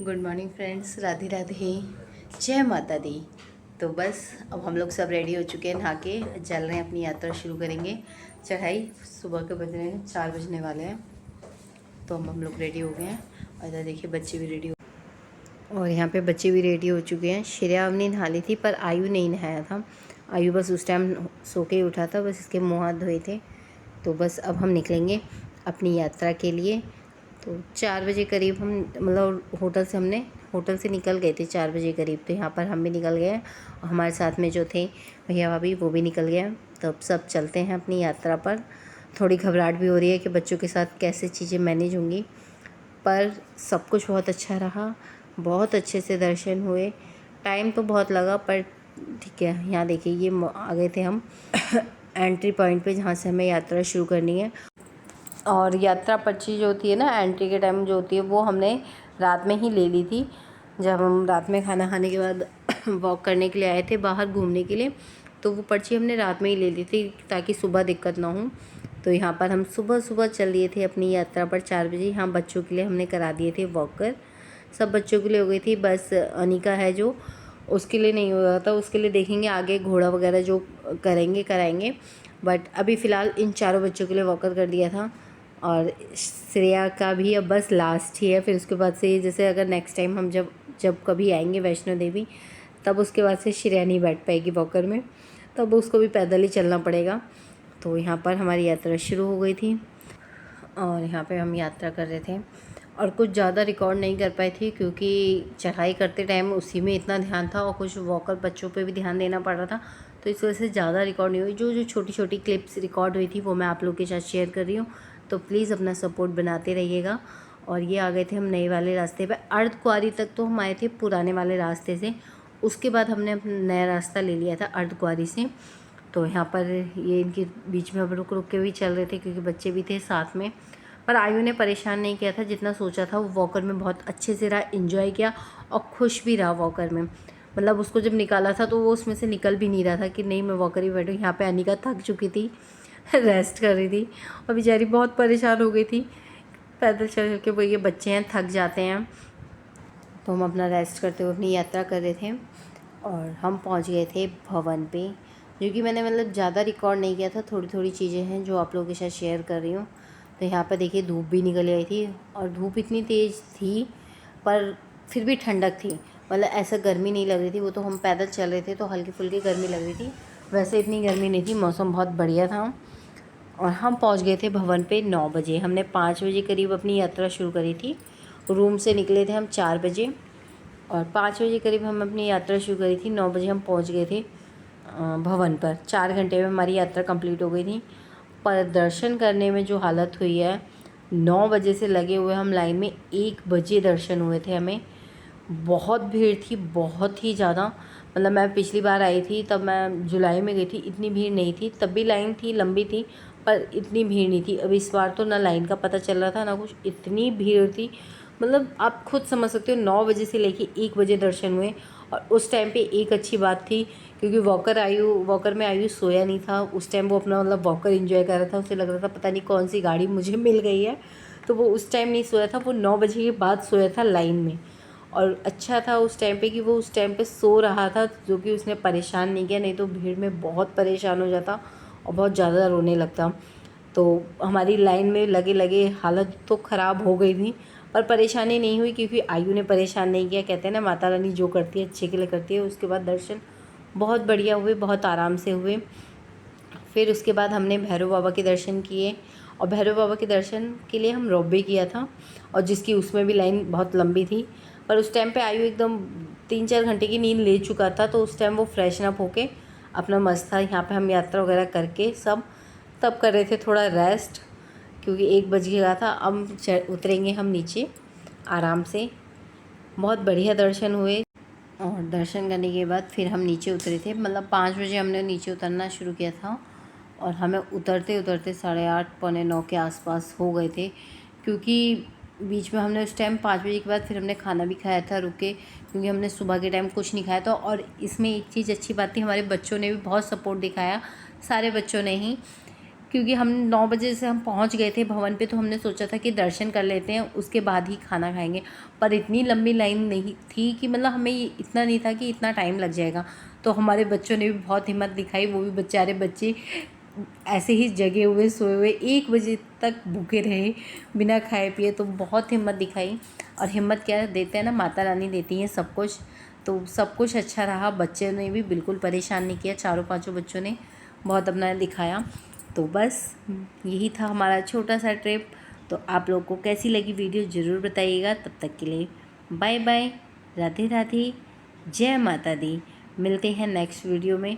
Good morning friends, Radhe Radhe, जय माता दी। तो बस अब हम लोग सब रेडी हो चुके हैं, नहा के चल रहे हैं, अपनी यात्रा शुरू करेंगे। चढ़ाई सुबह के बज रहे हैं 4 बजने वाले हैं। तो हम लोग रेडी हो गए हैं और इधर देखिए बच्चे भी रेडी हो, और यहाँ पे बच्चे भी रेडी हो चुके हैं। श्रेया अपनी नहा ली थी पर आयु नहीं नहाया था। आयु बस उस टाइम सो के ही उठा था, बस इसके मुँह हाथ धोए थे। तो बस अब हम निकलेंगे अपनी यात्रा के लिए। तो 4 बजे करीब हम मतलब होटल से निकल गए थे 4 बजे करीब। तो यहाँ पर हम भी निकल गए और हमारे साथ में जो थे भैया भाभी वो भी निकल गए। तो अब सब चलते हैं अपनी यात्रा पर। थोड़ी घबराहट भी हो रही है कि बच्चों के साथ कैसे चीज़ें मैनेज होंगी, पर सब कुछ बहुत अच्छा रहा। बहुत अच्छे से दर्शन हुए। टाइम तो बहुत लगा पर ठीक है। यहाँ देखिए ये आ गए थे हम एंट्री पॉइंट पे, जहाँ से हमें यात्रा शुरू करनी है। और यात्रा पर्ची जो होती है ना, एंट्री के टाइम जो होती है, वो हमने रात में ही ले ली थी। जब हम रात में खाना खाने के बाद वॉक करने के लिए आए थे बाहर घूमने के लिए, तो वो पर्ची हमने रात में ही ले ली थी ताकि सुबह दिक्कत ना हो। तो यहाँ पर हम सुबह सुबह चल दिए थे अपनी यात्रा पर 4 बजे। यहाँ बच्चों के लिए हमने करा दिए थे वॉकर। सब बच्चों के लिए हो गई थी, बस अनिका है जो, उसके लिए नहीं हुआ था। उसके लिए देखेंगे आगे घोड़ा वगैरह जो कराएंगे। बट अभी फ़िलहाल इन चारों बच्चों के लिए वॉकर कर दिया था। और श्रेया का भी अब बस लास्ट ही है। फिर उसके बाद से जैसे अगर नेक्स्ट टाइम हम जब कभी आएंगे वैष्णो देवी, तब उसके बाद से श्रेया नहीं बैठ पाएगी वॉकर में, तब उसको भी पैदल ही चलना पड़ेगा। तो यहाँ पर हमारी यात्रा शुरू हो गई थी और यहाँ पे हम यात्रा कर रहे थे। और कुछ ज़्यादा रिकॉर्ड नहीं कर पाई थी क्योंकि चढ़ाई करते टाइम उसी में इतना ध्यान था और कुछ वॉकर बच्चों पे भी ध्यान देना पड़ रहा था। तो इस वजह से ज़्यादा रिकॉर्ड नहीं हुई। जो छोटी छोटी क्लिप्स रिकॉर्ड हुई थी वो मैं आप लोगों के साथ शेयर कर रही हूँ। तो प्लीज़ अपना सपोर्ट बनाते रहिएगा। और ये आ गए थे हम नए वाले रास्ते पे। अर्धकुंवारी तक तो हम आए थे पुराने वाले रास्ते से, उसके बाद हमने अपना नया रास्ता ले लिया था अर्धकुंवारी से। तो यहाँ पर ये इनके बीच में अब रुक रुक के भी चल रहे थे क्योंकि बच्चे भी थे साथ में। पर आयु ने परेशान नहीं किया था जितना सोचा था। वो वॉकर में बहुत अच्छे से रहा, एंजॉय किया और खुश भी रहा वॉकर में। मतलब उसको जब निकाला था तो वो उसमें से निकल भी नहीं रहा था कि नहीं मैं वॉकर ही बैठूँ। यहाँ पे अनिका थक चुकी थी रेस्ट कर रही थी और बेचारी बहुत परेशान हो गई थी। पैदल चल के वो ये बच्चे हैं थक जाते हैं। तो हम अपना रेस्ट करते हुए अपनी यात्रा कर रहे थे और हम पहुंच गए थे भवन पे, जो कि मैंने मतलब ज़्यादा रिकॉर्ड नहीं किया था। थोड़ी थोड़ी चीज़ें हैं जो आप लोगों के साथ शेयर कर रही हूँ। तो यहाँ पर देखिए धूप भी निकल आई थी और धूप इतनी तेज़ थी पर फिर भी ठंडक थी। मतलब ऐसा गर्मी नहीं लग रही थी। वो तो हम पैदल चल रहे थे तो हल्की फुल्की गर्मी लग रही थी, वैसे इतनी गर्मी नहीं थी। मौसम बहुत बढ़िया था। और हम पहुंच गए थे भवन पे 9 बजे। हमने 5 बजे करीब अपनी यात्रा शुरू करी थी। रूम से निकले थे हम 4 बजे और 5 बजे करीब हम अपनी यात्रा शुरू करी थी। 9 बजे हम पहुंच गए थे भवन पर। 4 घंटे में हमारी यात्रा कंप्लीट हो गई थी। पर दर्शन करने में जो हालत हुई है, 9 बजे से लगे हुए हम लाइन में, 1 बजे दर्शन हुए थे हमें। बहुत भीड़ थी, बहुत ही ज़्यादा। मतलब मैं पिछली बार आई थी तब मैं जुलाई में गई थी, इतनी भीड़ नहीं थी। तब भी लाइन थी, लंबी थी, पर इतनी भीड़ नहीं थी। अब इस बार तो ना लाइन का पता चल रहा था ना कुछ, इतनी भीड़ थी। मतलब आप खुद समझ सकते हो 9 बजे से लेके 1 बजे दर्शन हुए। और उस टाइम पे एक अच्छी बात थी क्योंकि वॉकर में आयु सोया नहीं था उस टाइम। वो अपना मतलब वॉकर एंजॉय कर रहा था। उसे लग रहा था पता नहीं कौन सी गाड़ी मुझे मिल गई है। तो वो उस टाइम नहीं सोया था, वो 9 बजे के बाद सोया था लाइन में। और अच्छा था उस टाइम पे कि वो उस टाइम पे सो रहा था, जो कि उसने परेशान नहीं किया। नहीं तो भीड़ में बहुत परेशान हो जाता और बहुत ज़्यादा रोने लगता। तो हमारी लाइन में लगे लगे हालत तो ख़राब हो गई थी, पर परेशानी नहीं हुई क्योंकि आयु ने परेशान नहीं किया। कहते हैं ना माता रानी जो करती है अच्छे के लिए करती है। उसके बाद दर्शन बहुत बढ़िया हुए, बहुत आराम से हुए। फिर उसके बाद हमने भैरव बाबा के दर्शन किए और भैरव बाबा के दर्शन के लिए हम रोपवे किया था, और जिसकी उसमें भी लाइन बहुत लंबी थी। पर उस टाइम पे आयु एकदम 3-4 घंटे की नींद ले चुका था, तो उस टाइम वो फ्रेशन अप होके अपना मस्त था। यहाँ पे हम यात्रा वगैरह करके सब तब कर रहे थे थोड़ा रेस्ट क्योंकि 1 बज गया था। अब उतरेंगे हम नीचे आराम से। बहुत बढ़िया दर्शन हुए और दर्शन करने के बाद फिर हम नीचे उतरे थे। मतलब 5 बजे हमने नीचे उतरना शुरू किया था और हमें उतरते उतरते 8:30 पौने 9 के आसपास हो गए थे। क्योंकि बीच में हमने उस टाइम 5 बजे के बाद फिर हमने खाना भी खाया था रुक के, क्योंकि हमने सुबह के टाइम कुछ नहीं खाया था। और इसमें एक चीज़ अच्छी बात थी, हमारे बच्चों ने भी बहुत सपोर्ट दिखाया, सारे बच्चों ने ही, क्योंकि हम 9 बजे से हम पहुंच गए थे भवन पे, तो हमने सोचा था कि दर्शन कर लेते हैं उसके बाद ही खाना खाएंगे। पर इतनी लंबी लाइन नहीं थी कि मतलब हमें इतना नहीं था कि इतना टाइम लग जाएगा। तो हमारे बच्चों ने भी बहुत हिम्मत दिखाई, वो भी बेचारे बच्चे ऐसे ही जगे हुए सोए हुए 1 बजे तक भूखे रहे बिना खाए पिए। तो बहुत हिम्मत दिखाई, और हिम्मत क्या देते हैं ना, माता रानी देती हैं सब कुछ। तो सब कुछ अच्छा रहा, बच्चे ने भी बिल्कुल परेशान नहीं किया, चारों पांचों बच्चों ने बहुत अपना दिखाया। तो बस यही था हमारा छोटा सा ट्रिप। तो आप लोगों को कैसी लगी वीडियो ज़रूर बताइएगा। तब तक के लिए बाय बाय, राधे राधे, जय माता दी। मिलते हैं नेक्स्ट वीडियो में।